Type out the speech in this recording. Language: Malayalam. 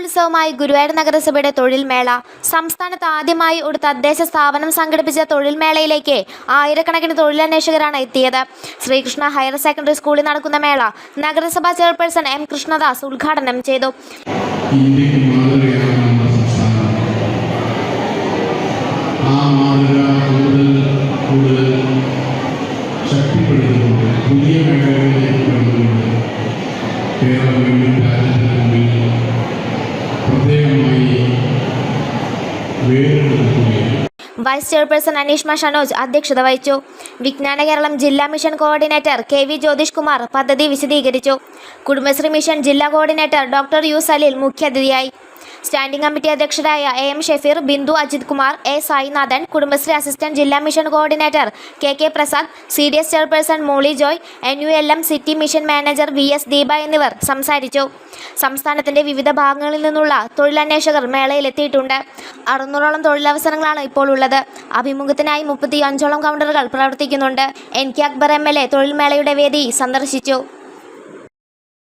ഉത്സവമായി ഗുരുവായൂർ നഗരസഭയുടെ തൊഴിൽ മേള. സംസ്ഥാനത്ത് ആദ്യമായി ഒരു തദ്ദേശ സ്ഥാപനം സംഘടിപ്പിച്ച തൊഴിൽ മേളയിലേക്ക് ആയിരക്കണക്കിന് തൊഴിലന്വേഷകരാണ് എത്തിയത്. ശ്രീകൃഷ്ണ ഹയർ സെക്കൻഡറി സ്കൂളിൽ നടക്കുന്ന മേള നഗരസഭാ ചെയർപേഴ്സൺ എം കൃഷ്ണദാസ് ഉദ്ഘാടനം ചെയ്തു. വൈസ് ചെയർപേഴ്സൺ അനീഷ്മ ഷനോജ് അധ്യക്ഷത വഹിച്ചു. വിജ്ഞാന കേരളം ജില്ലാ mission coordinator K V Jyothish Kumar പദ്ധതി വിശദീകരിച്ചു. കുടുംബശ്രീ മിഷൻ ജില്ലാ കോർഡിനേറ്റർ ഡോക്ടർ യു സലീൽ മുഖ്യാതിഥിയായി. സ്റ്റാൻഡിംഗ് കമ്മിറ്റി അധ്യക്ഷരായ A M Shefeer, Bindu Ajith Kumar, A Sainathan, Kudumbashree assistant ജില്ലാ mission coordinator K Prasad, CDS chairperson Molly Joy, NULM city mission manager VS Deepa എന്നിവർ സംസാരിച്ചു. സംസ്ഥാനത്തിന്റെ വിവിധ ഭാഗങ്ങളിൽ നിന്നുള്ള തൊഴിലന്വേഷകർ മേളയിലെത്തിയിട്ടുണ്ട്. 600ഓളം തൊഴിലവസരങ്ങളാണ് ഇപ്പോൾ ഉള്ളത്. അഭിമുഖത്തിനായി 35ഓളം കൗണ്ടറുകൾ പ്രവർത്തിക്കുന്നുണ്ട്. NK അക്ബർ MLA തൊഴിൽ മേളയുടെ വേദി സന്ദർശിച്ചു.